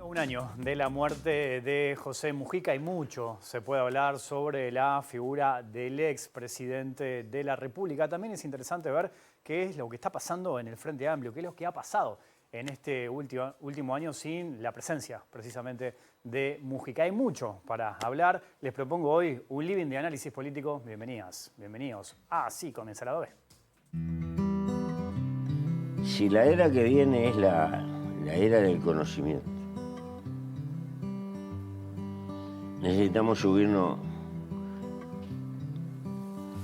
Un año de la muerte de José Mujica y mucho se puede hablar sobre la figura del expresidente de la República. También es interesante ver qué es lo que está pasando en el Frente Amplio, qué es lo que ha pasado en este último año sin la presencia precisamente de Mujica. Hay mucho para hablar. Les propongo hoy un living de análisis político. Bienvenidas, bienvenidos. Así comienza la B. Si la era que viene es la era del conocimiento, necesitamos subirnos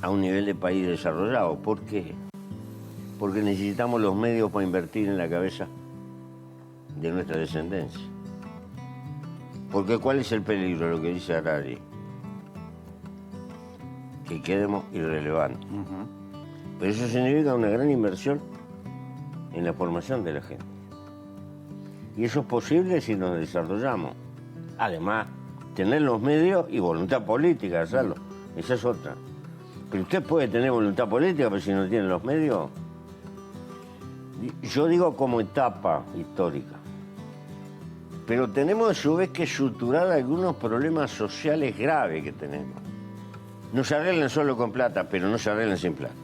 a un nivel de país desarrollado. ¿Por qué? Porque necesitamos los medios para invertir en la cabeza de nuestra descendencia. Porque ¿cuál es el peligro? Lo que dice Harari. Que quedemos irrelevantes. Pero eso significa una gran inversión en la formación de la gente. Y eso es posible si nos desarrollamos. Además, tener los medios y voluntad política de hacerlo. Esa es otra. Pero usted puede tener voluntad política, pero si no tiene los medios. Yo digo como etapa histórica. Pero tenemos a su vez que suturar algunos problemas sociales graves que tenemos. No se arreglan solo con plata, pero no se arreglan sin plata.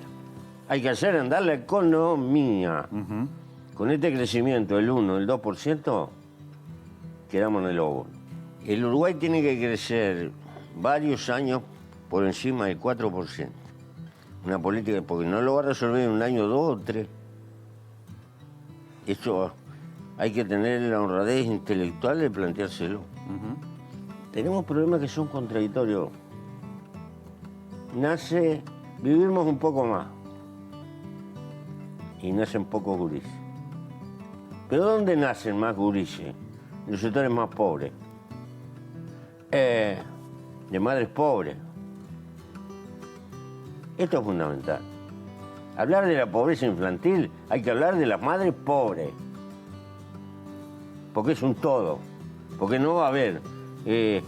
Hay que hacer andar la economía. Con este crecimiento del 1, del 2%, quedamos en el lobo. El Uruguay tiene que crecer varios años por encima del 4%. Una política, porque no lo va a resolver en un año, 2 o 3. Esto hay que tener la honradez intelectual de planteárselo. Tenemos problemas que son contradictorios. Vivimos un poco más. Y nacen pocos gurises. ¿Pero dónde nacen más gurises? En los sectores más pobres. De madres pobres. Esto es fundamental. Hablar de la pobreza infantil, hay que hablar de las madres pobres. Porque es un todo. Porque no va a haber... es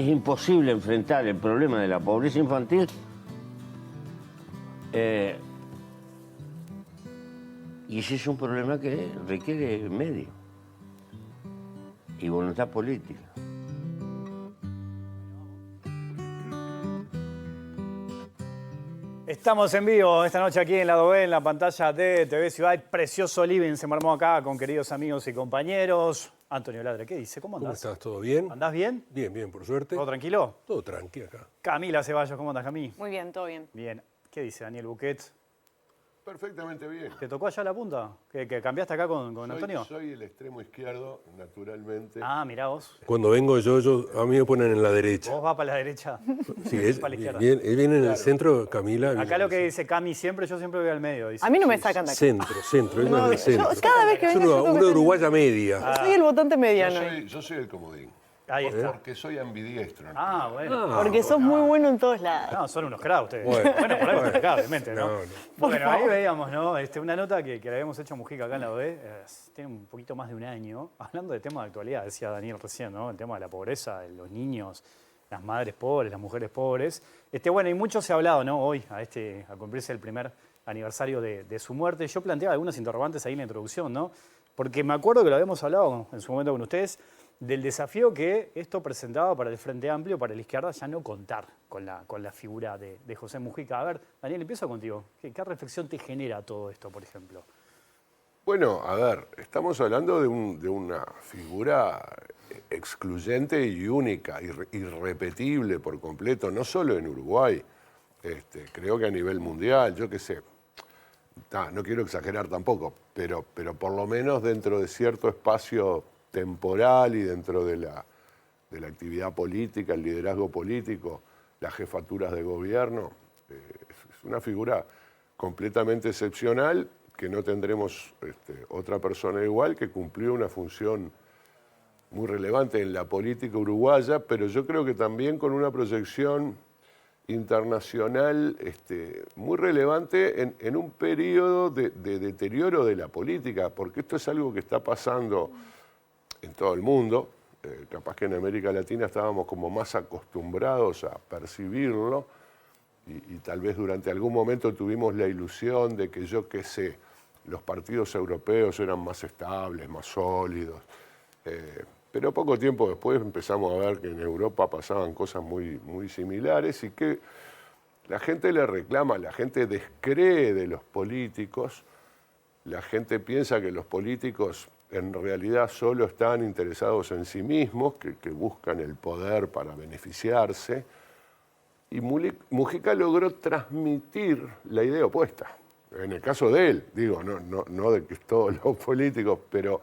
imposible enfrentar el problema de la pobreza infantil y ese es un problema que requiere medios y voluntad política. Estamos en vivo esta noche aquí en Lado B, en la pantalla de TV Ciudad. Precioso living se me armó acá con queridos amigos y compañeros. Antonio Ladre, ¿qué dice? ¿Cómo andás? ¿Cómo estás? ¿Todo bien? ¿Andás bien? Bien, bien, por suerte. ¿Todo tranquilo? Todo tranqui acá. Camila Ceballos, ¿cómo andás, Camí? Muy bien, todo bien. Bien. ¿Qué dice Daniel Buquet? Perfectamente bien. ¿Te tocó allá la punta? ¿Que cambiaste acá con Antonio? Soy el extremo izquierdo, naturalmente. Ah, mirá vos. Cuando vengo yo, a mí me ponen en la derecha. Vos vas para la derecha. Sí, para la izquierda. viene en el centro, Camila. Acá lo que dice Cami siempre, yo siempre voy al medio. Dice. A mí no me sacan de acá. Centro, es más del centro. Cada vez que Es vengo una uruguaya media. soy el votante mediano. Yo soy el comodín. Ahí está. Porque soy ambidiestro. ¿No? Ah, bueno. Porque sos muy bueno en todos lados. No, son unos cracks ustedes. Bueno, Bueno, por algo están acá, obviamente, ¿no? No. Bueno, ahí veíamos, ¿no? Una nota que le habíamos hecho a Mujica acá en la OE, tiene un poquito más de un año, hablando de temas de actualidad, decía Daniel recién, ¿no? El tema de la pobreza, de los niños, las madres pobres, las mujeres pobres. Bueno, y mucho se ha hablado, ¿no? Hoy, a cumplirse el primer aniversario de su muerte. Yo planteaba algunos interrogantes ahí en la introducción, ¿no? Porque me acuerdo que lo habíamos hablado en su momento con ustedes, del desafío que esto presentaba para el Frente Amplio, para la izquierda, ya no contar con la figura de José Mujica. A ver, Daniel, empiezo contigo. ¿Qué reflexión te genera todo esto, por ejemplo? Bueno, a ver, estamos hablando de una figura excluyente y única, irrepetible por completo, no solo en Uruguay, creo que a nivel mundial, yo qué sé. No quiero exagerar tampoco, pero por lo menos dentro de cierto espacio temporal y dentro de la actividad política, el liderazgo político, las jefaturas de gobierno, es una figura completamente excepcional que no tendremos otra persona igual, que cumplió una función muy relevante en la política uruguaya, pero yo creo que también con una proyección internacional muy relevante en un periodo de deterioro de la política, porque esto es algo que está pasando en todo el mundo. Capaz que en América Latina estábamos como más acostumbrados a percibirlo y tal vez durante algún momento tuvimos la ilusión de que, yo qué sé, los partidos europeos eran más estables, más sólidos, Pero poco tiempo después empezamos a ver que en Europa pasaban cosas muy, muy similares y que la gente le reclama, la gente descree de los políticos, la gente piensa que los políticos en realidad solo están interesados en sí mismos, que buscan el poder para beneficiarse. Y Mujica logró transmitir la idea opuesta. En el caso de él, digo, no de que todos los políticos, pero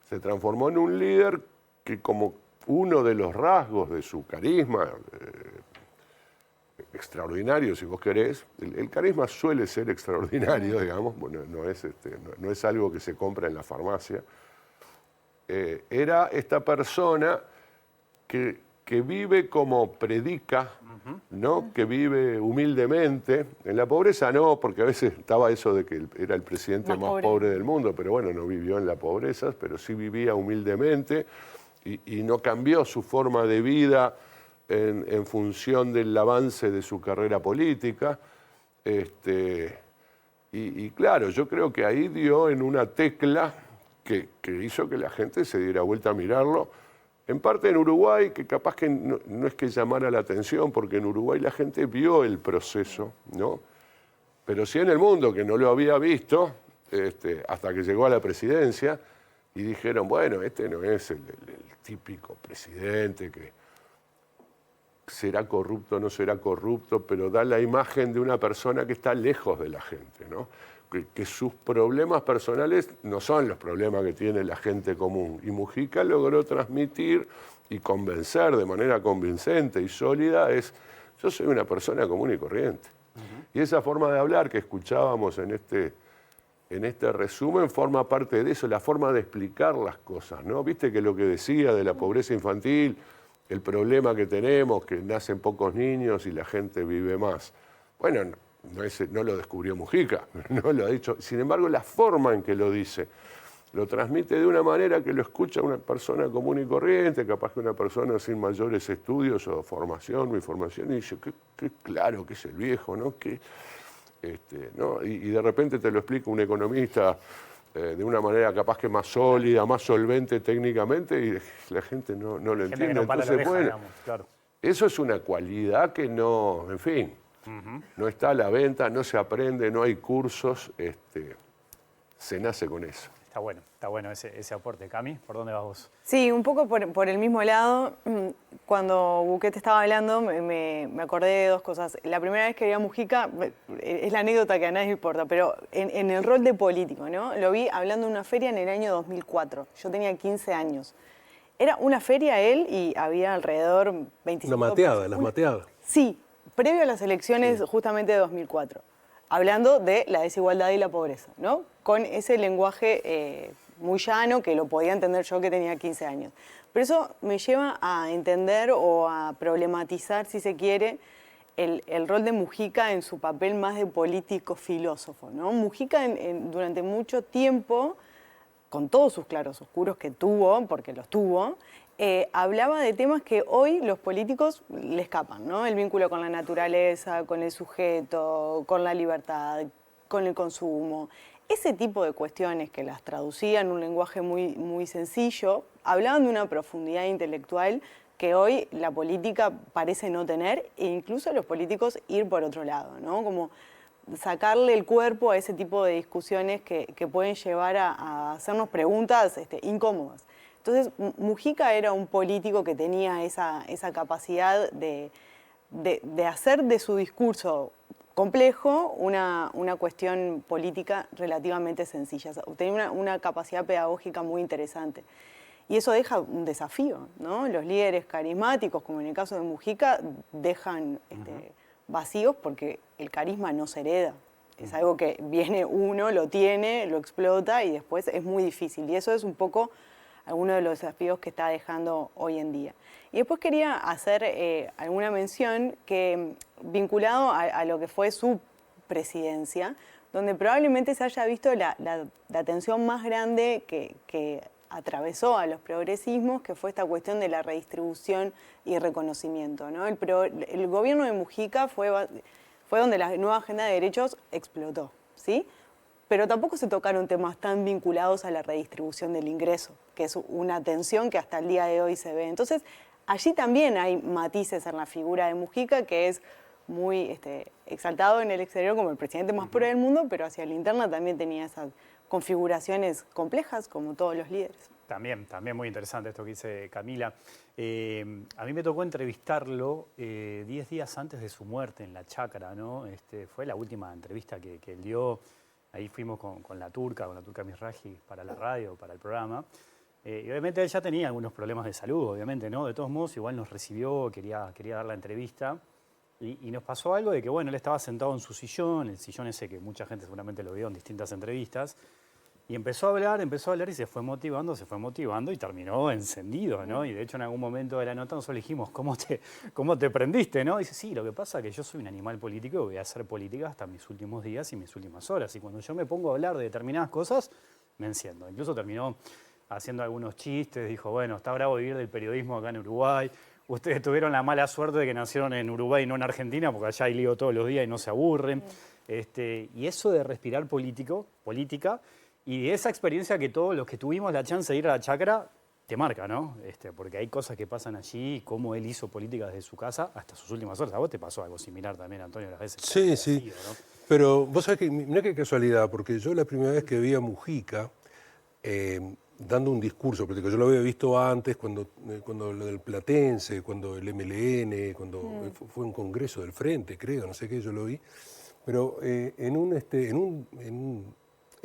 se transformó en un líder que como uno de los rasgos de su carisma, extraordinario si vos querés, el carisma suele ser extraordinario, digamos, bueno, no es algo que se compra en la farmacia, era esta persona que vive como predica, ¿no? Que vive humildemente. En la pobreza no, porque a veces estaba eso de que era el presidente más pobre del mundo, pero bueno, no vivió en la pobreza, pero sí vivía humildemente y no cambió su forma de vida en función del avance de su carrera política. Y claro, yo creo que ahí dio en una tecla que hizo que la gente se diera vuelta a mirarlo. En parte en Uruguay, que capaz que no es que llamara la atención, porque en Uruguay la gente vio el proceso, ¿no? Pero sí en el mundo, que no lo había visto, hasta que llegó a la presidencia, y dijeron, bueno, este no es el típico presidente que será corrupto o no será corrupto, pero da la imagen de una persona que está lejos de la gente, ¿no? Que sus problemas personales no son los problemas que tiene la gente común. Y Mujica logró transmitir y convencer de manera convincente y sólida yo soy una persona común y corriente. Y esa forma de hablar que escuchábamos en este resumen forma parte de eso, la forma de explicar las cosas, ¿no? Viste que lo que decía de la pobreza infantil, el problema que tenemos, que nacen pocos niños y la gente vive más. Bueno, no lo descubrió Mujica, no lo ha dicho. Sin embargo, la forma en que lo dice, lo transmite de una manera que lo escucha una persona común y corriente, capaz que una persona sin mayores estudios o formación o información, y dice, qué claro que es el viejo, ¿no? ¿No? Y de repente te lo explica un economista de una manera capaz que más sólida, más solvente técnicamente, y la gente no lo entiende. Entonces, bueno, digamos, claro. Eso es una cualidad que no, en fin, no está a la venta, no se aprende, no hay cursos, se nace con eso. Está bueno ese aporte. Cami, ¿por dónde vas vos? Sí, un poco por el mismo lado. Cuando Buquet estaba hablando me acordé de dos cosas. La primera vez que vi a Mujica, es la anécdota que a nadie le importa, pero en el rol de político, ¿no? Lo vi hablando en una feria en el año 2004. Yo tenía 15 años. Era una feria él y había alrededor 25... Una mateada, las mateadas. Sí, previo a las elecciones justamente de 2004. Hablando de la desigualdad y la pobreza, ¿no? Con ese lenguaje muy llano que lo podía entender yo que tenía 15 años. Pero eso me lleva a entender o a problematizar, si se quiere, el rol de Mujica en su papel más de político-filósofo, ¿no? Mujica durante mucho tiempo, con todos sus claroscuros que tuvo, porque los tuvo, hablaba de temas que hoy los políticos le escapan, ¿no? El vínculo con la naturaleza, con el sujeto, con la libertad, con el consumo. Ese tipo de cuestiones que las traducía en un lenguaje muy, muy sencillo, hablaban de una profundidad intelectual que hoy la política parece no tener, e incluso los políticos ir por otro lado, ¿no? Como sacarle el cuerpo a ese tipo de discusiones que pueden llevar a hacernos preguntas incómodas. Entonces, Mujica era un político que tenía esa capacidad de hacer de su discurso complejo una cuestión política relativamente sencilla. O sea, tenía una capacidad pedagógica muy interesante. Y eso deja un desafío, ¿no? Los líderes carismáticos, como en el caso de Mujica, dejan vacíos porque el carisma no se hereda. Es algo que viene uno, lo tiene, lo explota y después es muy difícil. Y eso es un poco algunos de los desafíos que está dejando hoy en día. Y después quería hacer alguna mención que, vinculado a lo que fue su presidencia, donde probablemente se haya visto la tensión más grande que atravesó a los progresismos, que fue esta cuestión de la redistribución y reconocimiento, ¿no? El gobierno de Mujica fue donde la nueva agenda de derechos explotó, ¿sí? pero tampoco se tocaron temas tan vinculados a la redistribución del ingreso, que es una tensión que hasta el día de hoy se ve. Entonces, allí también hay matices en la figura de Mujica, que es muy exaltado en el exterior como el presidente más puro del mundo, pero hacia la interna también tenía esas configuraciones complejas, como todos los líderes. También muy interesante esto que dice Camila. A mí me tocó entrevistarlo 10 días antes de su muerte en La Chácara, ¿no? Fue la última entrevista que él dio. Ahí fuimos con la Turca Mizrahi para la radio, para el programa. Y obviamente él ya tenía algunos problemas de salud, obviamente, ¿no? De todos modos, igual nos recibió, quería dar la entrevista. Y nos pasó algo de que, bueno, él estaba sentado en su sillón, el sillón ese que mucha gente seguramente lo vio en distintas entrevistas. Y empezó a hablar y se fue motivando y terminó encendido, ¿no? Y de hecho en algún momento de la nota nosotros le dijimos, ¿cómo te prendiste, no? Y dice, sí, lo que pasa es que yo soy un animal político y voy a hacer política hasta mis últimos días y mis últimas horas. Y cuando yo me pongo a hablar de determinadas cosas, me enciendo. Incluso terminó haciendo algunos chistes, dijo, bueno, está bravo vivir del periodismo acá en Uruguay. Ustedes tuvieron la mala suerte de que nacieron en Uruguay y no en Argentina, porque allá hay lío todos los días y no se aburren. Y eso de respirar política, y esa experiencia que todos los que tuvimos la chance de ir a La Chácara, te marca, ¿no? Porque hay cosas que pasan allí, cómo él hizo política desde su casa hasta sus últimas horas. A vos te pasó algo similar también, Antonio, las veces. Sí. Sido, ¿no? Pero vos sabés que, mirá qué casualidad, porque yo la primera vez que vi a Mujica dando un discurso político, yo lo había visto antes, cuando lo del Platense, cuando el MLN, cuando fue un congreso del Frente, creo, no sé qué, yo lo vi. Pero en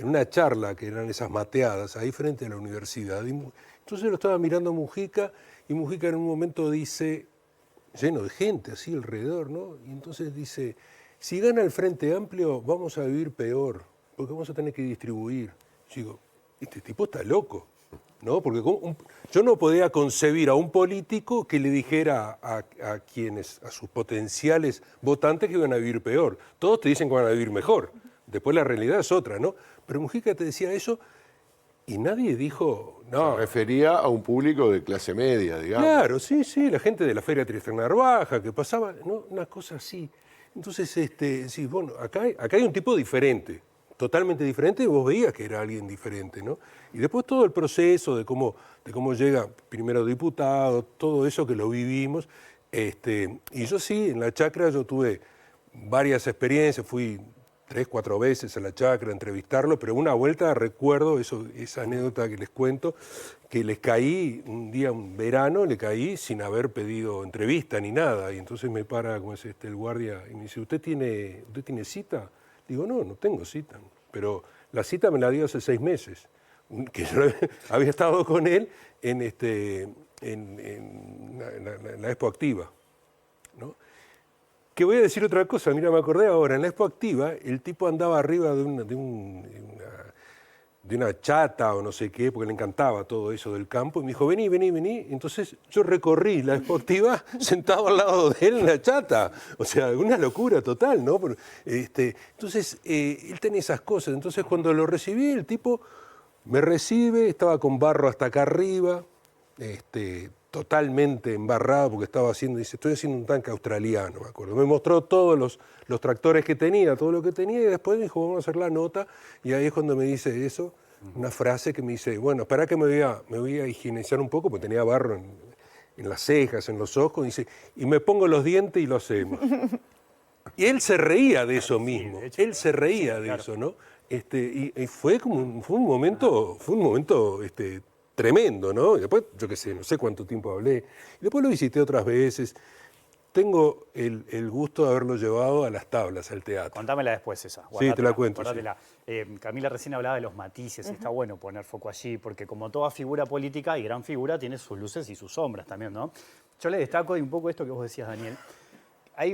una charla que eran esas mateadas ahí frente a la universidad. Entonces lo estaba mirando a Mujica y Mujica en un momento dice, lleno de gente así alrededor, ¿no? Y entonces dice, si gana el Frente Amplio vamos a vivir peor, porque vamos a tener que distribuir. Yo digo, este tipo está loco, ¿no? Porque yo no podía concebir a un político que le dijera a sus potenciales votantes que iban a vivir peor. Todos te dicen que van a vivir mejor. Después la realidad es otra, ¿no? Pero Mujica te decía eso y nadie dijo, no. Se refería a un público de clase media, digamos. Claro, sí, la gente de la Feria Tristán Narvaja, que pasaba, ¿no? Una cosa así. Entonces, sí, bueno, acá hay un tipo diferente, totalmente diferente, y vos veías que era alguien diferente, ¿no? Y después todo el proceso de cómo llega primero diputado, todo eso que lo vivimos. Y yo sí, en La Chácara yo tuve varias experiencias, fui 3, 4 veces a La Chácara a entrevistarlo, pero una vuelta recuerdo esa anécdota que les cuento, que les caí un día, un verano, le caí sin haber pedido entrevista ni nada, y entonces me para como es el guardia y me dice, ¿usted tiene cita? Digo, no tengo cita, pero la cita me la dio hace 6 meses, que yo había estado con él en la Expo Activa, ¿no? Que voy a decir otra cosa, mira, me acordé ahora, en la Expo Activa el tipo andaba arriba de una chata o no sé qué, porque le encantaba todo eso del campo, y me dijo, vení. Entonces yo recorrí la Expo Activa sentado al lado de él en la chata. O sea, una locura total, ¿no? Entonces, él tenía esas cosas. Entonces, cuando lo recibí, el tipo me recibe, estaba con barro hasta acá arriba, totalmente embarrado porque dice, estoy haciendo un tanque australiano, me acuerdo. Me mostró todos los tractores que tenía, todo lo que tenía, y después me dijo, vamos a hacer la nota, y ahí es cuando me dice eso, una frase que me dice, bueno, espera que me voy a higienizar un poco, porque tenía barro en las cejas, en los ojos, y dice, y me pongo los dientes y lo hacemos. Y él se reía de eso mismo, él se reía de eso, ¿no? Y fue un momento tremendo, ¿no? Y después, yo qué sé, no sé cuánto tiempo hablé. Y después lo visité otras veces. Tengo el gusto de haberlo llevado a las tablas, al teatro. Contámela después esa. Sí, te la cuento. Sí. Camila recién hablaba de los matices, y está bueno poner foco allí, porque como toda figura política y gran figura tiene sus luces y sus sombras también, ¿no? Yo le destaco un poco esto que vos decías, Daniel.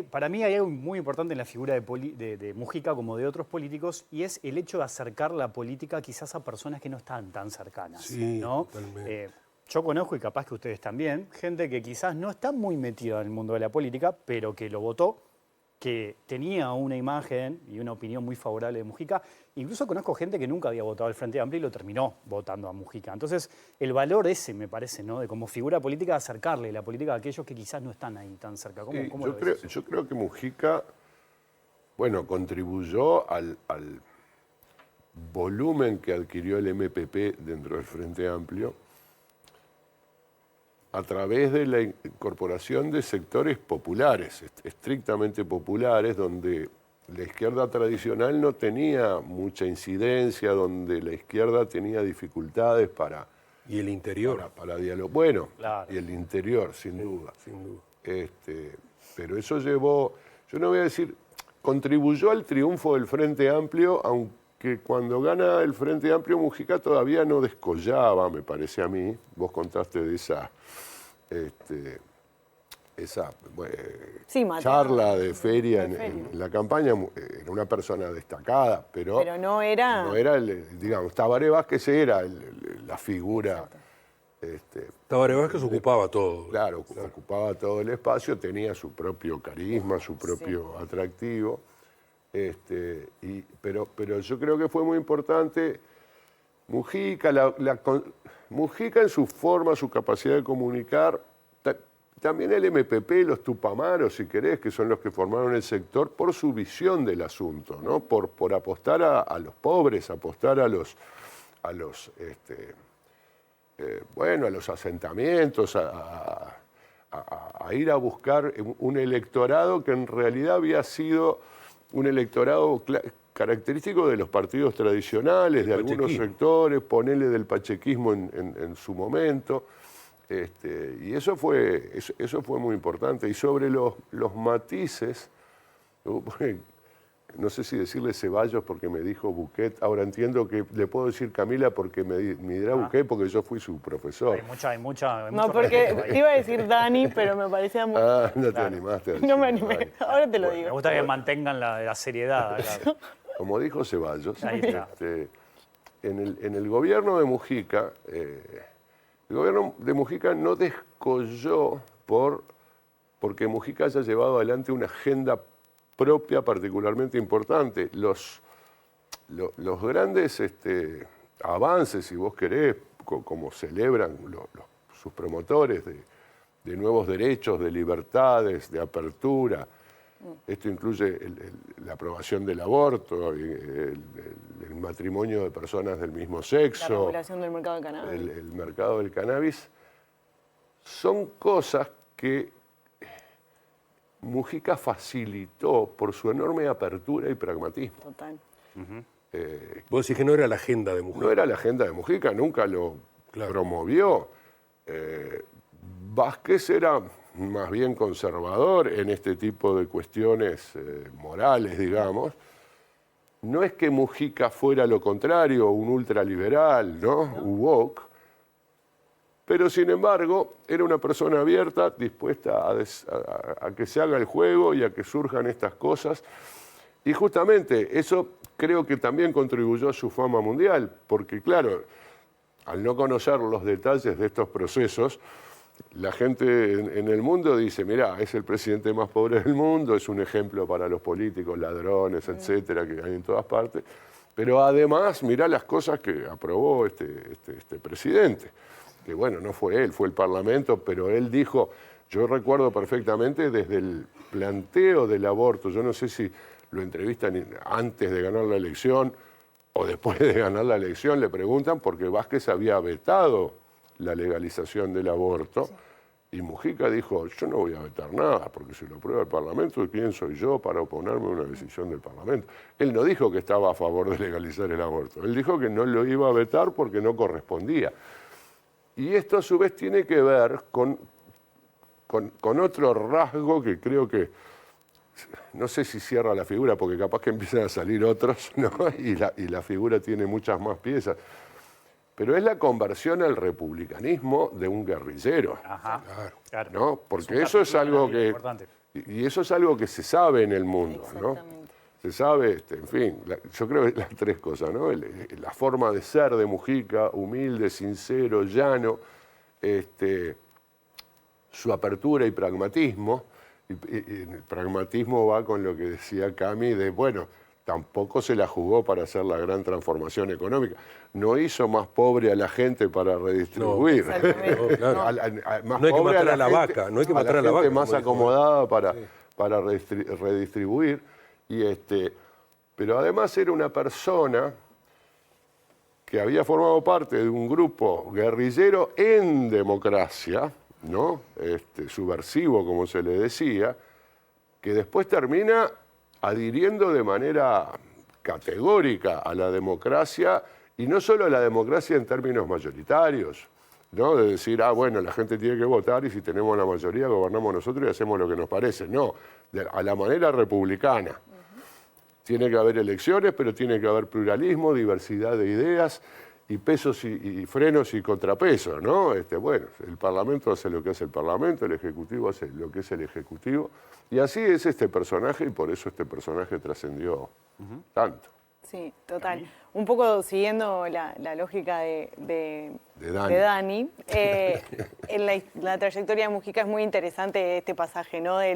Para mí hay algo muy importante en la figura de Mujica como de otros políticos, y es el hecho de acercar la política quizás a personas que no están tan cercanas, sí, ¿no? Totalmente. Yo conozco, y capaz que ustedes también, gente que quizás no está muy metida en el mundo de la política, pero que lo votó, que tenía una imagen y una opinión muy favorable de Mujica. Incluso conozco gente que nunca había votado al Frente Amplio y lo terminó votando a Mujica. Entonces, el valor ese, me parece, ¿no? De como figura política, acercarle la política a aquellos que quizás no están ahí tan cerca. ¿Cómo lo ves? Yo creo que Mujica, bueno, contribuyó volumen que adquirió el MPP dentro del Frente Amplio a través de la incorporación de sectores populares, estrictamente populares, donde la izquierda tradicional no tenía mucha incidencia, donde la izquierda tenía dificultades para... Y el interior. Para diálogo. Bueno, Claro. y el interior, sin duda. Sin duda. Pero eso llevó, yo no voy a decir, contribuyó al triunfo del Frente Amplio, aunque cuando gana el Frente Amplio Mujica todavía no descollaba, me parece a mí. Vos contaste de esa Sí, Mateo. charla de feria, De feria. en la campaña. Era una persona destacada, pero no era... no era digamos, Tabaré Vázquez era la figura. Tabaré Vázquez ocupaba todo. Claro, ocupaba todo el espacio, tenía su propio carisma, su propio atractivo. Pero yo creo que fue muy importante Mujica, Mujica en su forma, su capacidad de comunicar, también el MPP, los Tupamaros, si querés, que son los que formaron el sector, por su visión del asunto, ¿no? Por apostar a los pobres, apostar a los asentamientos, a ir a buscar un electorado que en realidad había sido un electorado característico de los partidos tradicionales, de algunos sectores, ponele del pachequismo en su momento. Y eso fue muy importante. Y sobre los matices, no sé si decirle Ceballos porque me dijo Buquet, ahora entiendo que le puedo decir Camila porque me dirá Buquet porque yo fui su profesor. Hay mucha No, porque te iba a decir Dani, pero me parecía muy... No te animaste a decir No me animé, Dani. ahora te lo Me digo. gusta que mantengan la seriedad acá. Como dijo Ceballos, Ahí está. en el gobierno de Mujica, el gobierno de Mujica no descolló porque Mujica haya llevado adelante una agenda propia particularmente importante. Los grandes avances, si vos querés, como celebran sus promotores de nuevos derechos, de libertades, de apertura. Esto incluye la aprobación del aborto, el matrimonio de personas del mismo sexo. La regulación del mercado del cannabis. El mercado del cannabis. Son cosas que Mujica facilitó por su enorme apertura y pragmatismo. Total. Vos decís que no era la agenda de Mujica. No era la agenda de Mujica, nunca lo promovió. Vázquez era más bien conservador en este tipo de cuestiones morales, digamos. No es que Mujica fuera lo contrario, un ultraliberal, ¿no? Woke. Pero, sin embargo, era una persona abierta, dispuesta a que se haga el juego y a que surjan estas cosas. Y justamente eso creo que también contribuyó a su fama mundial, porque, claro, al no conocer los detalles de estos procesos, la gente en el mundo dice, mirá, es el presidente más pobre del mundo, es un ejemplo para los políticos, ladrones, etcétera, que hay en todas partes. Pero además, mirá las cosas que aprobó este presidente. Que bueno, no fue él, fue el Parlamento, pero él dijo, yo recuerdo perfectamente desde el planteo del aborto, yo no sé si lo entrevistan antes de ganar la elección o después de ganar la elección, le preguntan porque Vázquez había vetado la legalización del aborto y Mujica dijo, yo no voy a vetar nada porque si lo aprueba el Parlamento, ¿quién soy yo para oponerme a una decisión del Parlamento? Él no dijo que estaba a favor de legalizar el aborto, él dijo que no lo iba a vetar porque no correspondía. Y esto a su vez tiene que ver con otro rasgo que creo que, no sé si cierra la figura, porque capaz que empiezan a salir otros, ¿no? Y la figura tiene muchas más piezas. Pero es la conversión al republicanismo de un guerrillero. Ajá, claro. ¿No? Porque eso es algo que... Importante. Y eso es algo que se sabe en el mundo, ¿no? Exactamente. Se sabe, en fin, yo creo que las tres cosas, ¿no? La forma de ser de Mujica, humilde, sincero, llano, su apertura y pragmatismo. Y el pragmatismo va con lo que decía Cami de, bueno, tampoco se la jugó para hacer la gran transformación económica. No hizo más pobre a la gente para redistribuir. No, claro. Más No hay que pobre matar a la gente- vaca, no hay que matar a la gente vaca, más como dijo. acomodada para redistribuir. Pero además era una persona que había formado parte de un grupo guerrillero en democracia, ¿no? Subversivo, como se le decía, que después termina adhiriendo de manera categórica a la democracia, y no solo a la democracia en términos mayoritarios, ¿no? De decir, bueno, la gente tiene que votar y si tenemos la mayoría gobernamos nosotros y hacemos lo que nos parece. No, a la manera republicana. Tiene que haber elecciones, pero tiene que haber pluralismo, diversidad de ideas y pesos y frenos y contrapesos, ¿no? Bueno, el Parlamento hace lo que hace el Parlamento, el Ejecutivo hace lo que es el Ejecutivo. Y así es este personaje, y por eso este personaje trascendió tanto. Sí, total. Un poco siguiendo la lógica de Dani, en la trayectoria de Mujica es muy interesante este pasaje, ¿no? De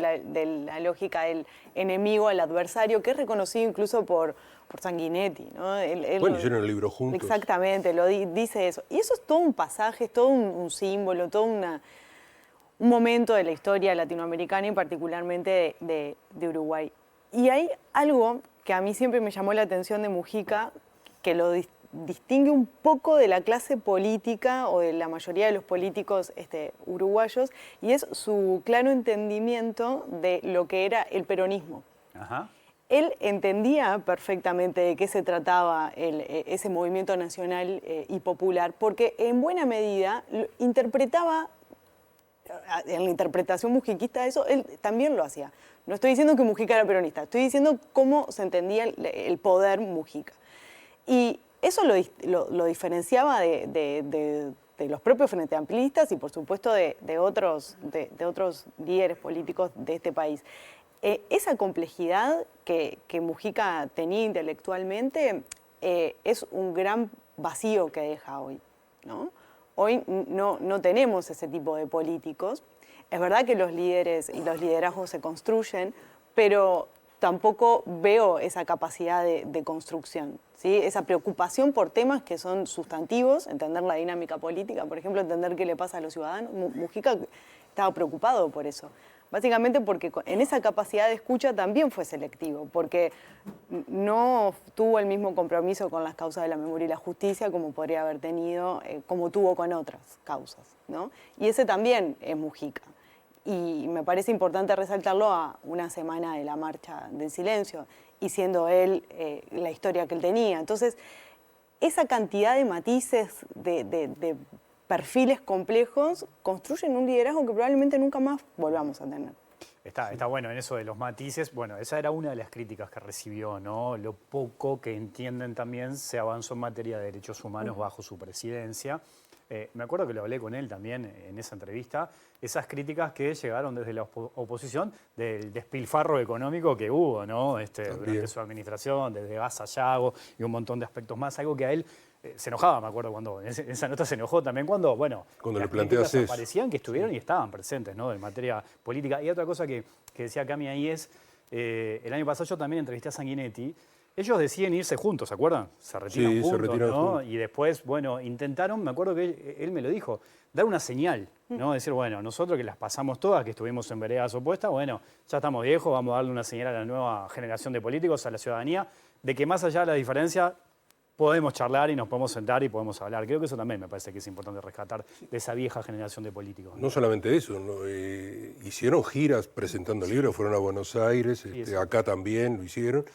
la lógica del enemigo al adversario, que es reconocido incluso por Sanguinetti, ¿no? Bueno, hicieron el libro juntos. Exactamente, dice eso. Y eso es todo un pasaje, es todo un símbolo, todo un momento de la historia latinoamericana y particularmente de Uruguay. Y hay algo que a mí siempre me llamó la atención de Mujica, que lo distingue un poco de la clase política o de la mayoría de los políticos uruguayos, y es su claro entendimiento de lo que era el peronismo. Ajá. Él entendía perfectamente de qué se trataba ese movimiento nacional y popular, porque en buena medida interpretaba, en la interpretación mujiquista de eso, él también lo hacía. No estoy diciendo que Mujica era peronista, estoy diciendo cómo se entendía el poder Mujica. Y eso lo diferenciaba de los propios frente amplistas y por supuesto de otros líderes políticos de este país. Esa complejidad que Mujica tenía intelectualmente es un gran vacío que deja hoy, ¿no? Hoy no tenemos ese tipo de políticos. Es verdad que los líderes y los liderazgos se construyen, pero tampoco veo esa capacidad de construcción, ¿sí? Esa preocupación por temas que son sustantivos, entender la dinámica política, por ejemplo, entender qué le pasa a los ciudadanos. Mujica estaba preocupado por eso. Básicamente porque en esa capacidad de escucha también fue selectivo, porque no tuvo el mismo compromiso con las causas de la memoria y la justicia como podría haber tenido, como tuvo con otras causas, ¿no? Y ese también es Mujica. Y me parece importante resaltarlo a una semana de la Marcha del Silencio, y siendo él la historia que él tenía. Entonces, esa cantidad de matices, de perfiles complejos, construyen un liderazgo que probablemente nunca más volvamos a tener. Está bueno en eso de los matices. Bueno, esa era una de las críticas que recibió, ¿no? Lo poco que entienden también se avanzó en materia de derechos humanos bajo su presidencia. Me acuerdo que lo hablé con él también en esa entrevista, esas críticas que llegaron desde la oposición del despilfarro económico que hubo, ¿no? Durante su administración, desde Gas Sayago y un montón de aspectos más, algo que a él se enojaba, me acuerdo, cuando en esa nota se enojó también cuando le planteas eso. Parecían que estuvieron y estaban presentes, ¿no? En materia política. Y otra cosa que decía Cami ahí es, el año pasado yo también entrevisté a Sanguinetti. Ellos deciden irse juntos, ¿se acuerdan? Se retiran juntos, se retiran juntos. Y después, intentaron, me acuerdo que él me lo dijo, dar una señal, ¿no? Decir, nosotros que las pasamos todas, que estuvimos en veredas opuestas, ya estamos viejos, vamos a darle una señal a la nueva generación de políticos, a la ciudadanía, de que más allá de la diferencia, podemos charlar y nos podemos sentar y podemos hablar. Creo que eso también me parece que es importante rescatar de esa vieja generación de políticos. No solamente eso, ¿no? Hicieron giras presentando libros, fueron a Buenos Aires, acá también lo hicieron.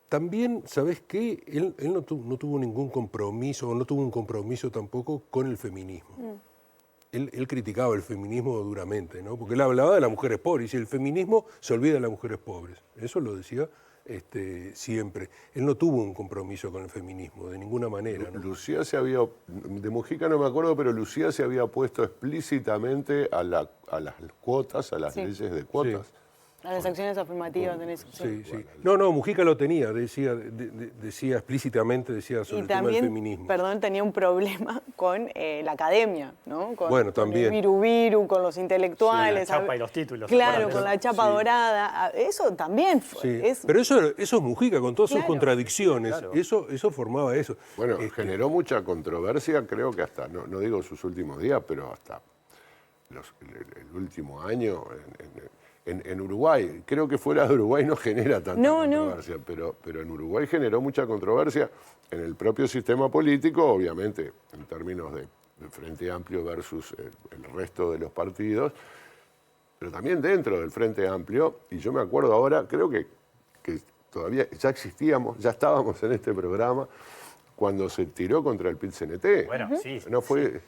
También, ¿sabes qué? Él no tuvo ningún compromiso, o no tuvo un compromiso tampoco con el feminismo. Él criticaba el feminismo duramente, ¿no? Porque él hablaba de las mujeres pobres, y dice, el feminismo se olvida de las mujeres pobres. Eso lo decía siempre. Él no tuvo un compromiso con el feminismo, de ninguna manera, ¿no? Lucía se había, de Mujica no me acuerdo, pero Lucía se había opuesto explícitamente a las cuotas, a las leyes de cuotas. Sí. A las acciones afirmativas en eso. Sí. No, Mujica lo tenía, decía explícitamente, decía sobre el tema del feminismo. Perdón, tenía un problema con la academia, ¿no? También. Con el viru, con los intelectuales. Sí, la chapa y los títulos. Claro, con la chapa dorada. Eso también fue. Pero eso es Mujica, con todas sus contradicciones. Claro. Eso formaba eso. Bueno, generó mucha controversia, creo que hasta, no digo sus últimos días, pero hasta el último año, en Uruguay. Creo que fuera de Uruguay no genera tanta controversia, pero en Uruguay generó mucha controversia en el propio sistema político, obviamente, en términos de Frente Amplio versus el resto de los partidos, pero también dentro del Frente Amplio. Y yo me acuerdo ahora, creo que todavía ya existíamos, ya estábamos en este programa, cuando se tiró contra el PIT-CNT. Bueno, sí. No fue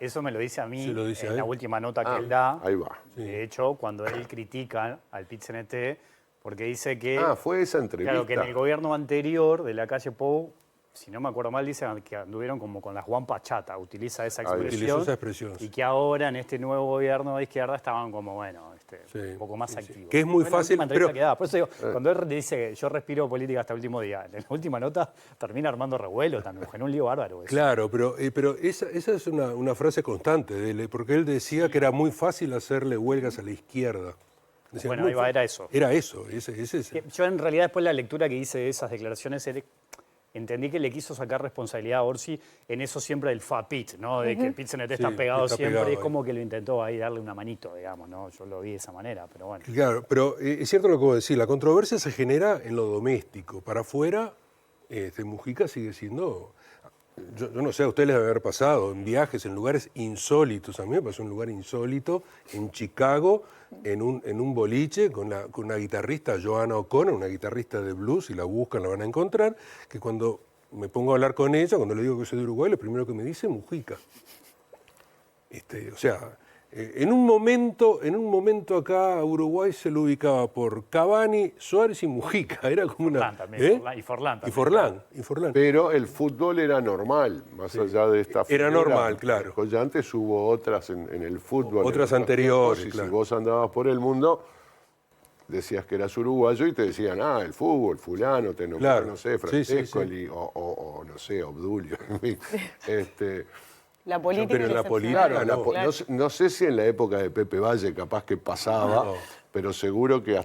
Eso me lo dice a mí Se lo dice a en él. la última nota que él da. Ahí va. De hecho, cuando él critica al PIT-CNT, porque dice que... Fue esa entrevista. Claro, que en el gobierno anterior de la calle Pou, si no me acuerdo mal, dice que anduvieron como con la Juan Pachata, utiliza esa expresión. Utilizó esa expresión, Y sí. que ahora en este nuevo gobierno de izquierda estaban como, bueno, Sí, un poco más sí, sí. activos. Que es muy Fue la fácil, última entrevista pero- que da. Por eso digo, cuando él dice yo respiro política hasta el último día, en la última nota termina armando revuelo también, en un lío bárbaro. Eso. Claro, pero esa es una frase constante de él, porque él decía que era muy fácil hacerle huelgas a la izquierda. Decía, Bueno, muy ahí va, fa- era eso. Era eso, ese es Que yo en realidad después la lectura que hice de esas declaraciones entendí que le quiso sacar responsabilidad a Orsi en eso siempre del FAPIT, ¿no? De que el PIT-CNT está Sí, pegado está siempre, pegado es ahí. como que lo intentó ahí darle una manito, digamos, ¿no? Yo lo vi de esa manera, pero bueno. Claro, pero es cierto lo que vos decís, la controversia se genera en lo doméstico. Para afuera, Mujica sigue siendo... Yo no sé, a ustedes les debe haber pasado en viajes, en lugares insólitos. A mí me pasó un lugar insólito en Chicago, en un boliche con una guitarrista, Joanna O'Connor, una guitarrista de blues, si la buscan la van a encontrar, que cuando me pongo a hablar con ella, cuando le digo que soy de Uruguay, lo primero que me dice es Mujica. O sea, en un momento acá Uruguay se lo ubicaba por Cavani, Suárez y Mujica. Era como una... Forlán también, y Forlán también. Y Forlán. Pero el fútbol era normal, más allá de esta Era figura. normal, claro. Ya antes hubo otras en el fútbol. Otras en anteriores, tiempos, y claro. si vos andabas por el mundo, decías que eras uruguayo y te decían, el fútbol, fulano, te nombró, Claro. no sé, Sí, sí, Francescoli, o no sé, Obdulio. En fin. La política Pero en es la excepcional. política no. No sé si en la época de Pepe Valle capaz que pasaba, No. pero seguro que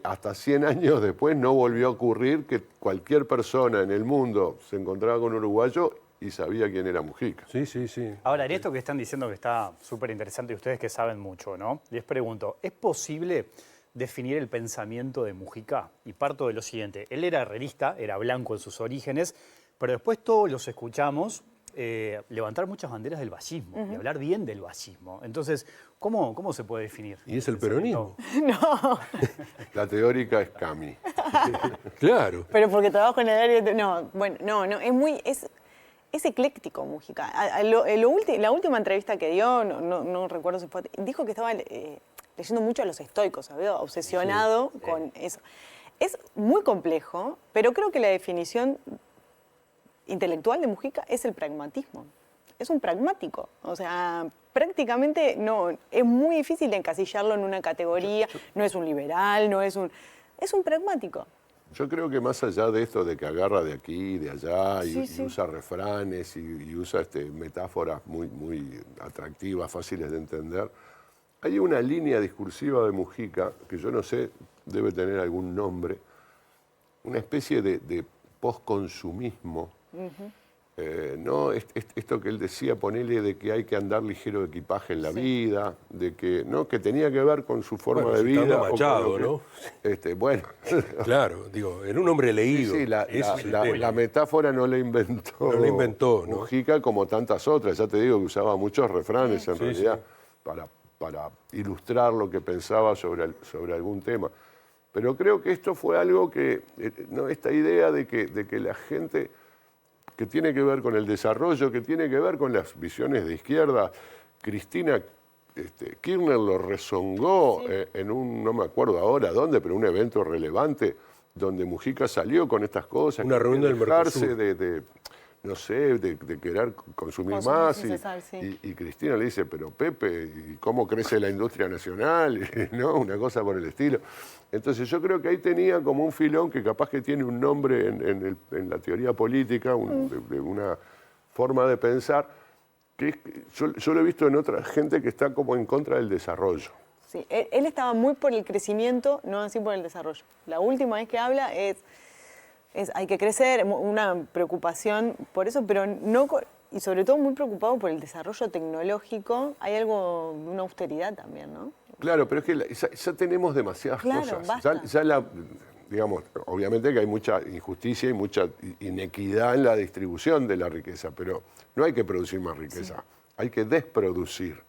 hasta 100 años después no volvió a ocurrir que cualquier persona en el mundo se encontraba con un uruguayo y sabía quién era Mujica. Sí, sí, sí. Ahora, en esto que están diciendo que está súper interesante y ustedes que saben mucho, ¿no? Les pregunto, ¿es posible definir el pensamiento de Mujica? Y parto de lo siguiente, él era herrerista, era blanco en sus orígenes, pero después todos los escuchamos levantar muchas banderas del vallismo y hablar bien del vallismo. Entonces, ¿cómo se puede definir? Y es el peronismo. La teórica es Cami. Claro. Pero porque trabajo en el área... No, es ecléctico Mujica. La última entrevista que dio, no recuerdo si fue... Dijo que estaba leyendo mucho a los estoicos, había obsesionado con eso. Es muy complejo, pero creo que la definición intelectual de Mujica es el pragmatismo. Es un pragmático. O sea, prácticamente no, es muy difícil de encasillarlo en una categoría. No es un liberal, no es un... Es un pragmático. Yo creo que más allá de esto de que agarra de aquí y de allá y Sí. usa refranes y usa metáforas muy atractivas, fáciles de entender, hay una línea discursiva de Mujica que yo no sé, debe tener algún nombre, una especie de postconsumismo. ¿No? Esto que él decía, ponele de que hay que andar ligero de equipaje en la vida, de que, ¿no? Que tenía que ver con su forma Bueno, de vida. citando a o con Machado, lo que- ¿no? Bueno. Claro, digo, era un hombre leído. Sí, Ese es el tema. la metáfora no la inventó. No la inventó, ¿no? Mujica como tantas otras. Ya te digo que usaba muchos refranes en Sí, realidad para ilustrar lo que pensaba sobre algún tema. Pero creo que esto fue algo que, ¿no? Esta idea de que la gente, que tiene que ver con el desarrollo, que tiene que ver con las visiones de izquierda, Cristina Kirchner lo rezongó en un, no me acuerdo ahora dónde, pero un evento relevante donde Mujica salió con estas cosas. Una reunión del dejarse Mercosur. no sé, de querer consumir Consumir más. sin cesar, sí. Y Cristina le dice, pero Pepe, ¿y cómo crece la industria nacional? ¿No? Una cosa por el estilo. Entonces yo creo que ahí tenía como un filón que capaz que tiene un nombre en la teoría política, de una forma de pensar, que yo lo he visto en otra gente que está como en contra del desarrollo. Sí, él estaba muy por el crecimiento, no así por el desarrollo. La última vez que habla es hay que crecer, una preocupación por eso, pero no... Y sobre todo muy preocupado por el desarrollo tecnológico. Hay algo de una austeridad también, ¿no? Claro, pero es que ya tenemos demasiadas Claro, cosas. basta. Digamos, obviamente que hay mucha injusticia y mucha inequidad en la distribución de la riqueza, pero no hay que producir más riqueza, hay que desproducir,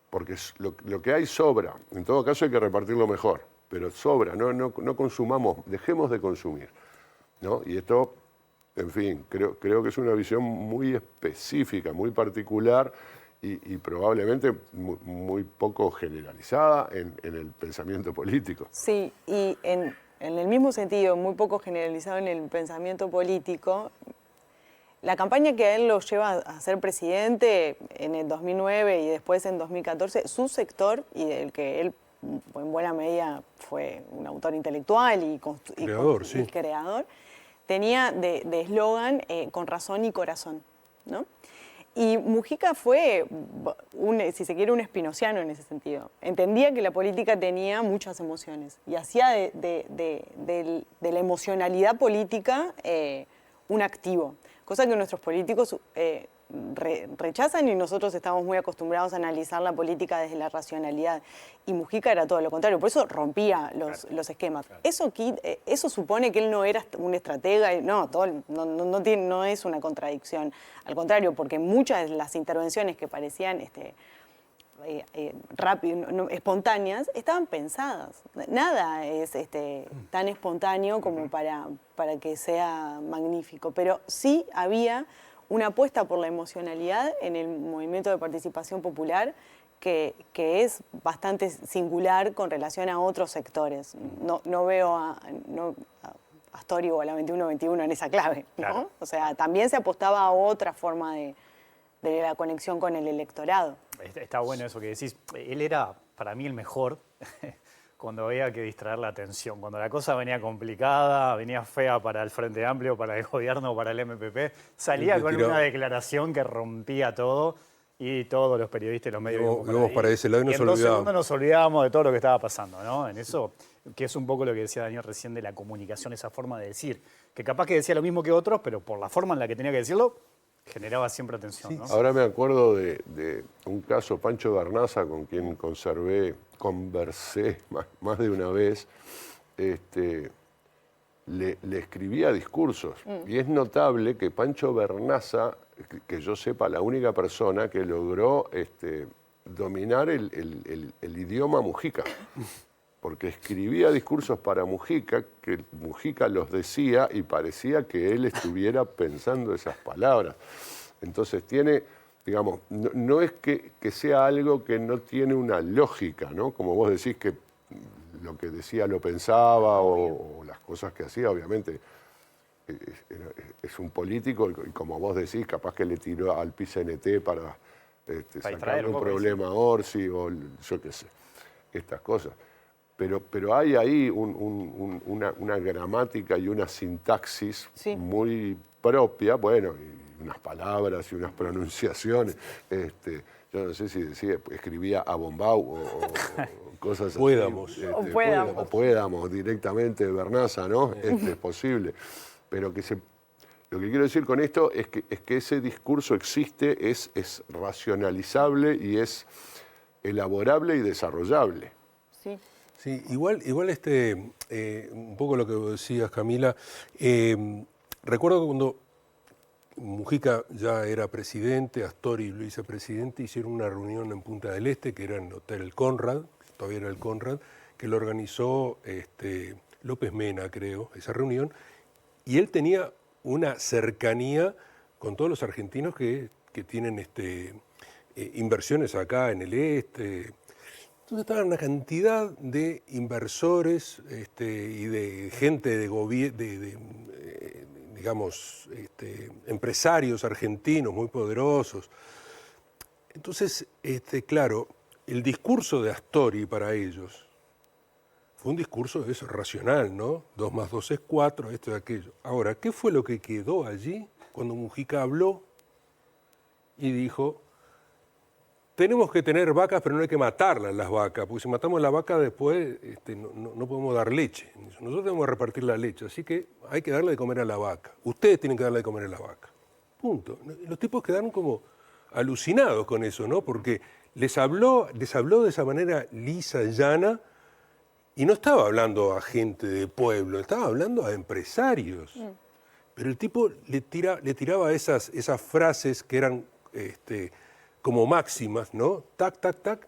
porque lo que hay sobra. En todo caso hay que repartirlo mejor, pero sobra, no consumamos, dejemos de consumir, ¿no? Y esto, en fin, creo que es una visión muy específica, muy particular y probablemente muy poco generalizada en el pensamiento político. Sí, y en el mismo sentido, muy poco generalizado en el pensamiento político, la campaña que a él lo lleva a ser presidente en el 2009 y después en 2014, su sector, y del que él en buena medida fue un autor intelectual y creador, tenía de eslogan con razón y corazón, ¿no? Y Mujica fue, si se quiere, un espinociano en ese sentido. Entendía que la política tenía muchas emociones y hacía de la emocionalidad política un activo, cosa que nuestros políticos rechazan y nosotros estamos muy acostumbrados a analizar la política desde la racionalidad. Y Mujica era todo lo contrario, por eso rompía los esquemas. Claro. Eso supone que él no era un estratega, no es una contradicción. Al contrario, porque muchas de las intervenciones que parecían espontáneas estaban pensadas. Nada es tan espontáneo como para que sea magnífico, pero sí había una apuesta por la emocionalidad en el movimiento de participación popular que es bastante singular con relación a otros sectores. No veo a Astori o a la 2121 en esa clave, ¿no? Claro. O sea, también se apostaba a otra forma de la conexión con el electorado. Está bueno eso que decís. Él era, para mí, el mejor cuando había que distraer la atención. Cuando la cosa venía complicada, venía fea para el Frente Amplio, para el gobierno, para el MPP, salía con una declaración que rompía todo y todos los periodistas y los medios... Íbamos para ese lado y en 2 segundos nos olvidábamos de todo lo que estaba pasando, ¿no? En eso, que es un poco lo que decía Daniel recién de la comunicación, esa forma de decir, que capaz que decía lo mismo que otros, pero por la forma en la que tenía que decirlo, generaba siempre atención, ¿no? Ahora me acuerdo de un caso, Pancho Barnaza, con quien conversé más de una vez, le escribía discursos. Y es notable que Pancho Barnaza, que yo sepa, la única persona que logró dominar el idioma mujica. Porque escribía discursos para Mujica, que Mujica los decía y parecía que él estuviera pensando esas palabras. Entonces tiene, digamos, no es que sea algo que no tiene una lógica, ¿no? Como vos decís que lo que decía lo pensaba o las cosas que hacía, obviamente es un político y como vos decís, capaz que le tiró al PCNT para sacarle un problema a Orsi o yo qué sé, estas cosas. Pero hay ahí una gramática y una sintaxis muy propia, bueno, y unas palabras y unas pronunciaciones. Yo no sé si escribía a Bombau o cosas así. Puédamos. O Puédamos directamente de Barnaza, ¿no? Es posible. Pero lo que quiero decir con esto es que ese discurso existe, es racionalizable y es elaborable y desarrollable. Sí. Sí, igual un poco lo que decías, Camila, recuerdo que cuando Mujica ya era presidente, Astori y vicepresidente, hicieron una reunión en Punta del Este, que era en el Hotel El Conrad, todavía era el Conrad, que lo organizó López Mena, creo, esa reunión, y él tenía una cercanía con todos los argentinos que tienen inversiones acá en el este. Entonces estaba una cantidad de inversores y de gente digamos, empresarios argentinos muy poderosos. Entonces, claro, el discurso de Astori para ellos fue un discurso de eso, racional, ¿no? 2 más 2 es 4, esto y aquello. Ahora, ¿qué fue lo que quedó allí cuando Mujica habló y dijo: tenemos que tener vacas, pero no hay que matarlas las vacas, porque si matamos la vaca después no podemos dar leche. Nosotros tenemos que repartir la leche, así que hay que darle de comer a la vaca. Ustedes tienen que darle de comer a la vaca. punto. Los tipos quedaron como alucinados con eso, ¿no? Porque les habló de esa manera lisa, llana, y no estaba hablando a gente de pueblo, estaba hablando a empresarios. Pero el tipo le tiraba esas frases que eran como máximas, ¿no? Tac, tac, tac,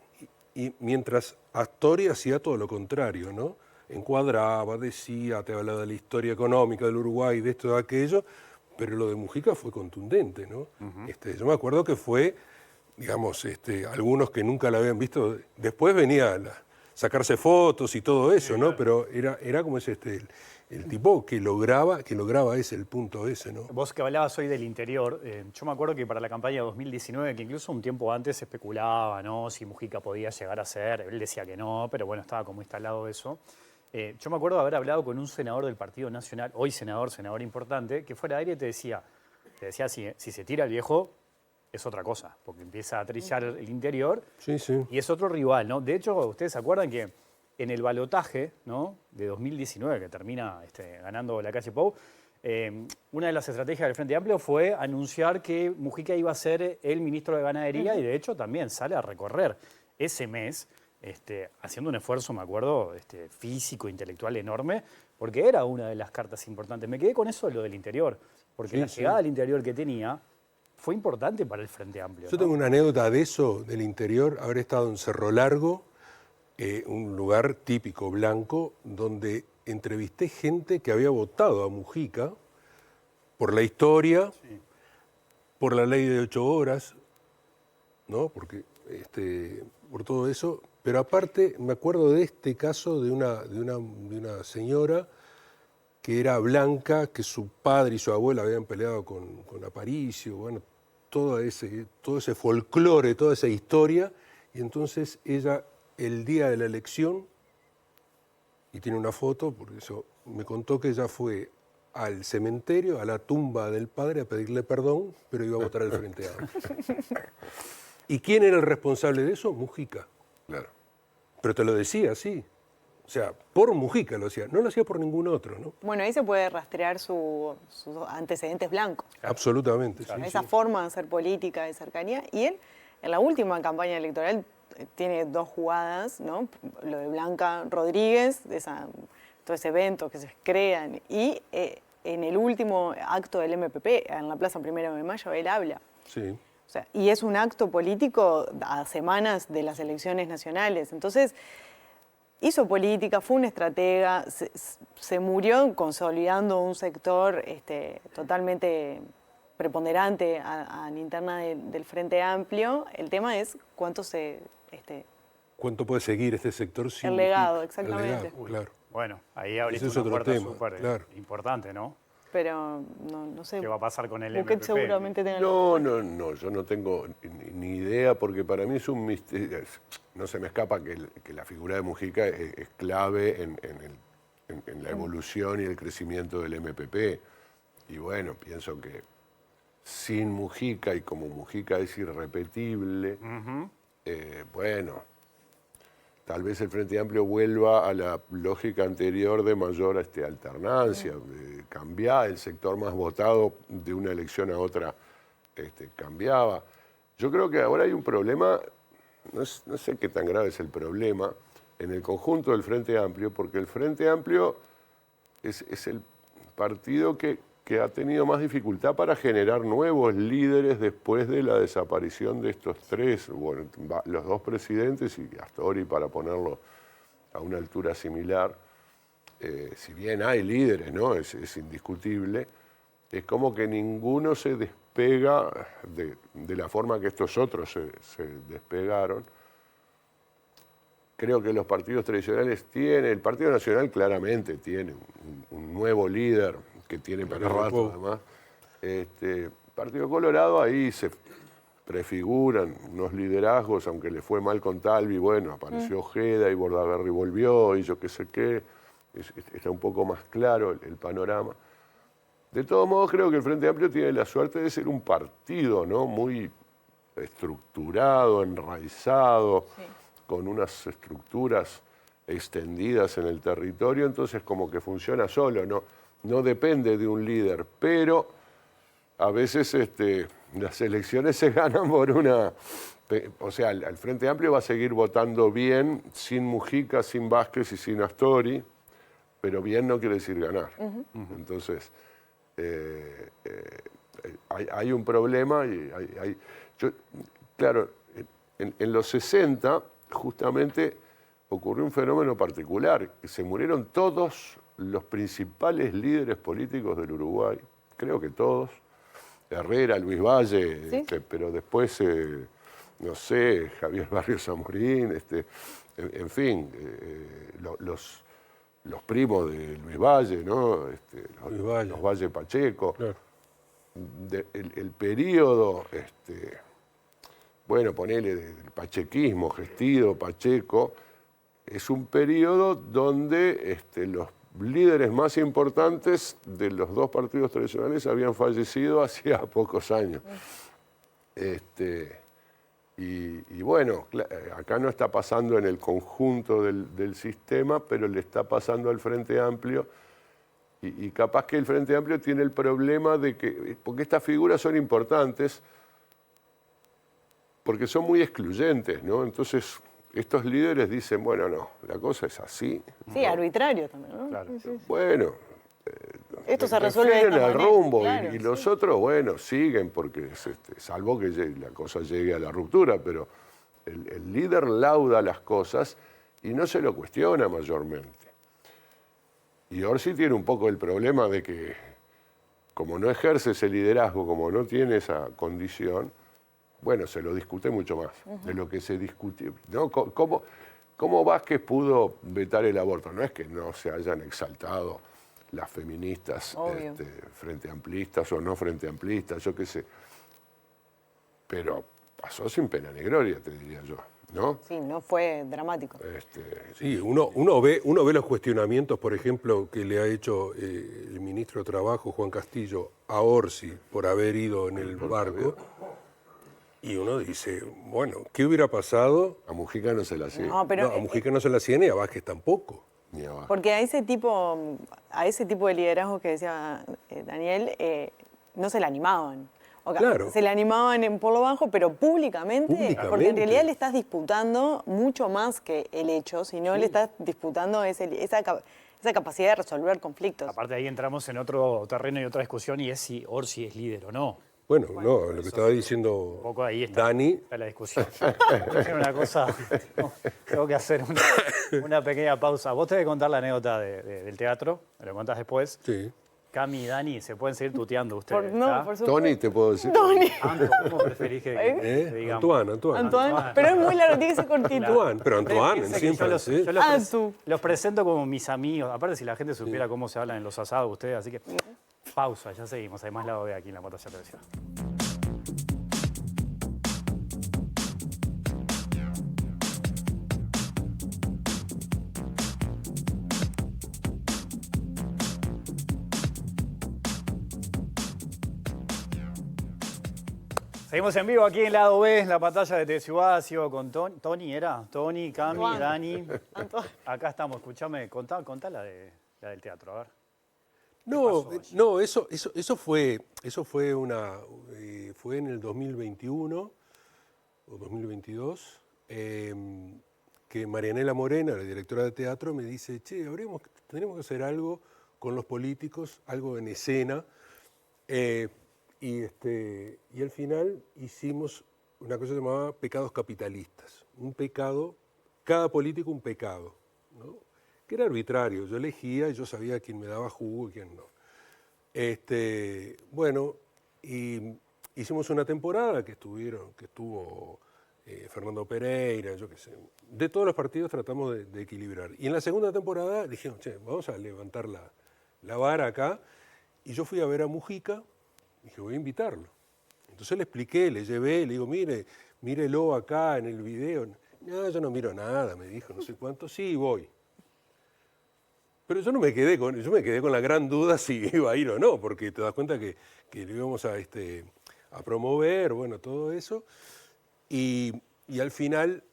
y mientras Astori hacía todo lo contrario, ¿no? Encuadraba, decía, te hablaba de la historia económica del Uruguay, de esto, de aquello, pero lo de Mujica fue contundente, ¿no? Yo me acuerdo que fue, digamos, algunos que nunca la habían visto, después venía sacarse fotos y todo eso, ¿no? Pero era como el tipo que lograba ese, el punto ese, ¿no? Vos que hablabas hoy del interior, yo me acuerdo que para la campaña de 2019, que incluso un tiempo antes se especulaba, ¿no? Si Mujica podía llegar a ser, él decía que no, pero bueno, estaba como instalado eso. Yo me acuerdo de haber hablado con un senador del Partido Nacional, hoy senador importante, que fuera de aire te decía si se tira el viejo, es otra cosa, porque empieza a trillar el interior Sí, sí. y es otro rival, ¿no? De hecho, ustedes se acuerdan que en el balotaje, ¿no?, de 2019, que termina ganando la calle Pou, una de las estrategias del Frente Amplio fue anunciar que Mujica iba a ser el ministro de Ganadería y de hecho también sale a recorrer ese mes, haciendo un esfuerzo, me acuerdo, físico, intelectual enorme, porque era una de las cartas importantes. Me quedé con eso de lo del interior, porque la llegada al interior que tenía fue importante para el Frente Amplio. Yo tengo una anécdota de eso, del interior, haber estado en Cerro Largo, un lugar típico blanco, donde entrevisté gente que había votado a Mujica por la historia, por la ley de 8 horas, ¿no? Porque, por todo eso. Pero aparte, me acuerdo de este caso de una señora que era blanca, que su padre y su abuela habían peleado con Aparicio, bueno, todo ese folclore, toda esa historia, y entonces ella, el día de la elección, y tiene una foto, por eso me contó que ella fue al cementerio, a la tumba del padre, a pedirle perdón, pero iba a votar al Frente Amplio. ¿Y quién era el responsable de eso? Mujica. Claro. Pero te lo decía así. O sea, por Mujica lo hacía, no lo hacía por ningún otro, ¿no? Bueno, ahí se puede rastrear sus antecedentes blancos. Absolutamente, sí. Esa forma de hacer política, de cercanía. Y él, en la última campaña electoral, tiene 2 jugadas, ¿no? Lo de Blanca Rodríguez, todo ese evento que se crean, y en el último acto del MPP, en la Plaza 1 de Mayo, él habla. Sí. O sea, y es un acto político a semanas de las elecciones nacionales. Entonces, hizo política, fue un estratega, se murió consolidando un sector totalmente preponderante a la interna del Frente Amplio. El tema es cuánto ¿Cuánto puede seguir este sector sin el legado, Mujica? exactamente. El legado, claro. Bueno, ahí abriste Ese es una otro puerta tema, súper claro. importante, ¿no? Pero no sé. ¿Qué va a pasar con el Buquet MPP? seguramente tenga... No, yo no tengo ni idea, porque para mí es un misterio. No se me escapa que la figura de Mujica es clave en la evolución y el crecimiento del MPP. Y bueno, pienso que sin Mujica, y como Mujica es irrepetible, bueno, tal vez el Frente Amplio vuelva a la lógica anterior de mayor alternancia, de cambiar el sector más votado de una elección a otra, cambiaba. Yo creo que ahora hay un problema, no sé qué tan grave es el problema, en el conjunto del Frente Amplio, porque el Frente Amplio es el partido que ha tenido más dificultad para generar nuevos líderes después de la desaparición de estos 3, bueno, los 2 presidentes y Astori, para ponerlo a una altura similar. Si bien hay líderes, ¿no? Es indiscutible, es como que ninguno se despega de la forma que estos otros se despegaron. Creo que los partidos tradicionales el Partido Nacional claramente tiene un nuevo líder que tiene para rato, además. Partido Colorado, ahí se prefiguran unos liderazgos, aunque le fue mal con Talvi, bueno, apareció Ojeda y Bordaberry volvió, y yo qué sé qué, está un poco más claro el panorama. De todos modos, creo que el Frente Amplio tiene la suerte de ser un partido, ¿no?, muy estructurado, enraizado, con unas estructuras extendidas en el territorio, entonces como que funciona solo, no depende de un líder, pero a veces las elecciones se ganan por una... O sea, el Frente Amplio va a seguir votando bien, sin Mujica, sin Vázquez y sin Astori, pero bien no quiere decir ganar. Entonces, hay un problema y claro, en los 60 justamente ocurrió un fenómeno particular, que se murieron todos los principales líderes políticos del Uruguay, creo que todos, Herrera, Luis Valle, ¿Sí? Pero después, no sé, Javier Barrios Zamorín, en fin, los primos de Luis Valle, ¿no? Luis Valle. Los Valle Pacheco. Claro. El periodo, bueno, ponele del pachequismo, Gestido, Pacheco, es un periodo donde los líderes más importantes de los dos partidos tradicionales habían fallecido hacía pocos años. Y bueno, acá no está pasando en el conjunto del sistema, pero le está pasando al Frente Amplio. Y capaz que el Frente Amplio tiene el problema de que, porque estas figuras son importantes, porque son muy excluyentes, ¿no? Entonces, estos líderes dicen, bueno, no, la cosa es así. Sí, arbitrario también, ¿no? Claro. Sí, sí. Bueno, Esto se resuelve de esta definen el manera, rumbo claro, y los otros, bueno, siguen porque salvo que la cosa llegue a la ruptura, pero el líder lauda las cosas y no se lo cuestiona mayormente. Y Orsi tiene un poco el problema de que, como no ejerce ese liderazgo, como no tiene esa condición, bueno, se lo discute mucho más de lo que se discutió, ¿no? ¿Cómo Vázquez pudo vetar el aborto? No es que no se hayan exaltado las feministas frente amplistas o no frente amplistas, yo qué sé. Pero pasó sin pena ni gloria, te diría yo, ¿no? Sí, no fue dramático. Sí, uno ve los cuestionamientos, por ejemplo, que le ha hecho el ministro de Trabajo, Juan Castillo, a Orsi por haber ido en el barco. Y uno dice, bueno, ¿qué hubiera pasado? A Mujica no se la hacía. No, pero, No, a Mujica no se la hacía y a Vázquez tampoco. Ni abajo. porque a ese tipo de liderazgo que decía Daniel, no se le animaban. Claro. Se le animaban por lo bajo, pero públicamente, Públicamente. porque en realidad le estás disputando mucho más que el hecho, sino le estás disputando esa capacidad de resolver conflictos. Aparte ahí entramos en otro terreno y otra discusión y es si Orsi es líder o no. Bueno, no, lo que estaba diciendo Un poco ahí está, Dani, está la discusión. Una cosa, tengo que hacer una pequeña pausa. Vos tenés que contar la anécdota del teatro, me lo contás después. sí. Cami y Dani, se pueden seguir tuteando ustedes. No, ¿está? por supuesto. Tony, te puedo decir. Tony. Anto, ¿cómo preferís que digamos? Antoine. Antoine. Pero es muy largo, tiene que ser cortito. Antoine, pero Antoine, Piensa en que siempre. yo los, Antu. los presento como mis amigos. Aparte, si la gente supiera cómo se hablan en los asados ustedes, así que pausa, ya seguimos. Hay más lado B aquí en la Batalla Televisiva. Seguimos en vivo aquí en Lado B, la pantalla de Ciudad con Tony, ¿era? Tony, Cami, Antoine. Dani. Antoine. Acá estamos, escúchame, contá la del teatro, a ver. No, eso fue en el 2021 o 2022, que Marianela Morena, la directora de teatro, me dice, che, tenemos que hacer algo con los políticos, algo en escena. Y al final hicimos una cosa llamada pecados capitalistas. Un pecado, cada político un pecado, ¿no? Que era arbitrario. Yo elegía y yo sabía quién me daba jugo y quién no. Bueno, y hicimos una temporada que estuvo Fernando Pereira, yo qué sé. De todos los partidos tratamos de equilibrar. Y en la segunda temporada dijimos, che, vamos a levantar la vara acá. Y yo fui a ver a Mujica. Dije, voy a invitarlo. Entonces le expliqué, le llevé, le digo, mírelo acá en el video. No, yo no miro nada, me dijo, no sé cuánto. Sí, voy. Pero yo me quedé con la gran duda si iba a ir o no, porque te das cuenta que lo íbamos a promover, bueno, todo eso. Y al final,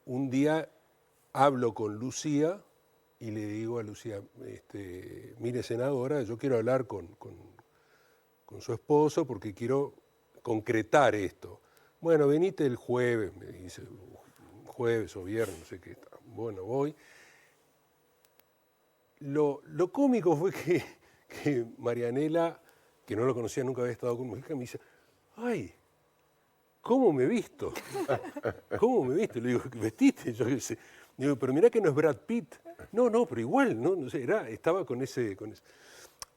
un día hablo con Lucía y le digo a Lucía, mire, senadora, yo quiero hablar con con su esposo porque quiero concretar esto. Bueno, venite el jueves, me dice, jueves o viernes, no sé qué. Bueno, voy. Lo cómico fue que Marianela, que no lo conocía, nunca había estado con Mujica, me dice, ay, ¿cómo me he visto? ¿Cómo me he visto? Le digo, ¿vestiste? Yo qué sé. Digo, pero mirá que no es Brad Pitt. No, pero igual, no sé, estaba con ese.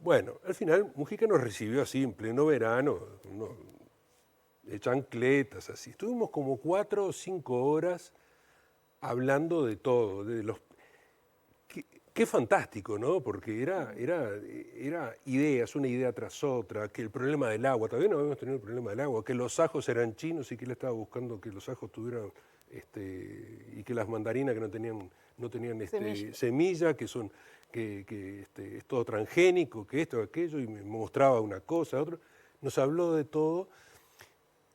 Bueno, al final Mujica nos recibió así en pleno verano, de chancletas, así. Estuvimos como 4 o 5 horas hablando de todo, de los. Qué fantástico, ¿no? Porque era ideas, una idea tras otra, que el problema del agua, todavía no habíamos tenido el problema del agua, que los ajos eran chinos y que él estaba buscando que los ajos tuvieran, y que las mandarinas que no tenían semilla, que es todo transgénico, que esto, aquello, y me mostraba una cosa, otra. Nos habló de todo,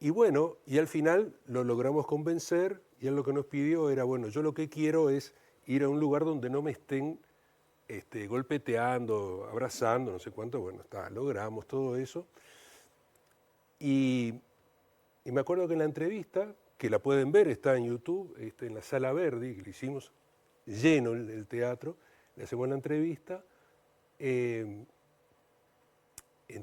y bueno, y al final lo logramos convencer, y él lo que nos pidió era, bueno, yo lo que quiero es ir a un lugar donde no me estén golpeteando, abrazando, no sé cuánto. Bueno, logramos todo eso. Y me acuerdo que en la entrevista, que la pueden ver, está en YouTube, en la Sala Verdi, que le hicimos lleno el teatro, le hacemos la entrevista. Entre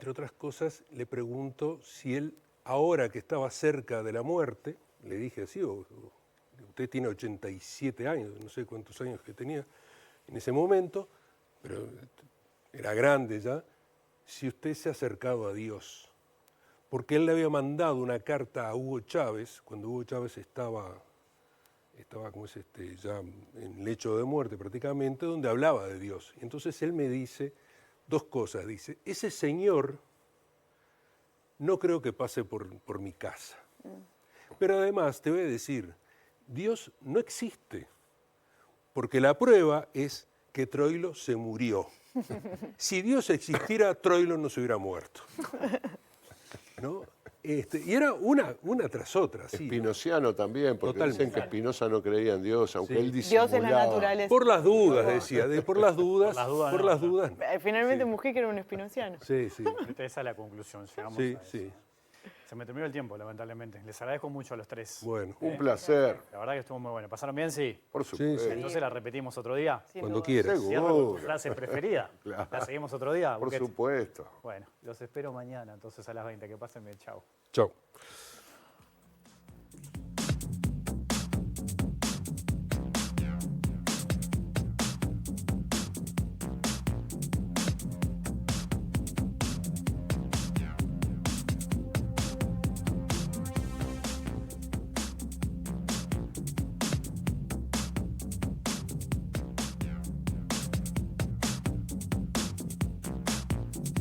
otras cosas, le pregunto si él, ahora que estaba cerca de la muerte, le dije así, usted tiene 87 años, no sé cuántos años que tenía en ese momento, pero era grande ya, si usted se ha acercado a Dios. Porque él le había mandado una carta a Hugo Chávez, cuando Hugo Chávez estaba como ya en lecho de muerte prácticamente, donde hablaba de Dios. Y entonces él me dice 2 cosas. Dice, ese señor no creo que pase por mi casa. Pero además te voy a decir, Dios no existe, porque la prueba es que Troilo se murió. Si Dios existiera, Troilo no se hubiera muerto. ¿No? Y era una tras otra. Sí. Espinociano también, porque Totalmente. dicen que Spinoza no creía en Dios, aunque Sí. él disimulaba. Dios es la naturaleza. Por las dudas, decía, por las dudas. Por las dudas no. Finalmente Mujica era un espinociano. Sí, sí. Esa es la conclusión, llegamos Sí, a eso. sí. Se me terminó el tiempo, lamentablemente. Les agradezco mucho a los 3. Bueno, Un placer, La verdad que estuvo muy bueno. ¿Pasaron bien? Sí. por supuesto. sí. Entonces la repetimos otro día. Sin cuando duda. quieras. Seguro. Cierro con tu frase preferida. Claro. La seguimos otro día. Por Buquet. supuesto. Bueno, los espero mañana, entonces a las 20. Que pasen bien. Chao. Chao.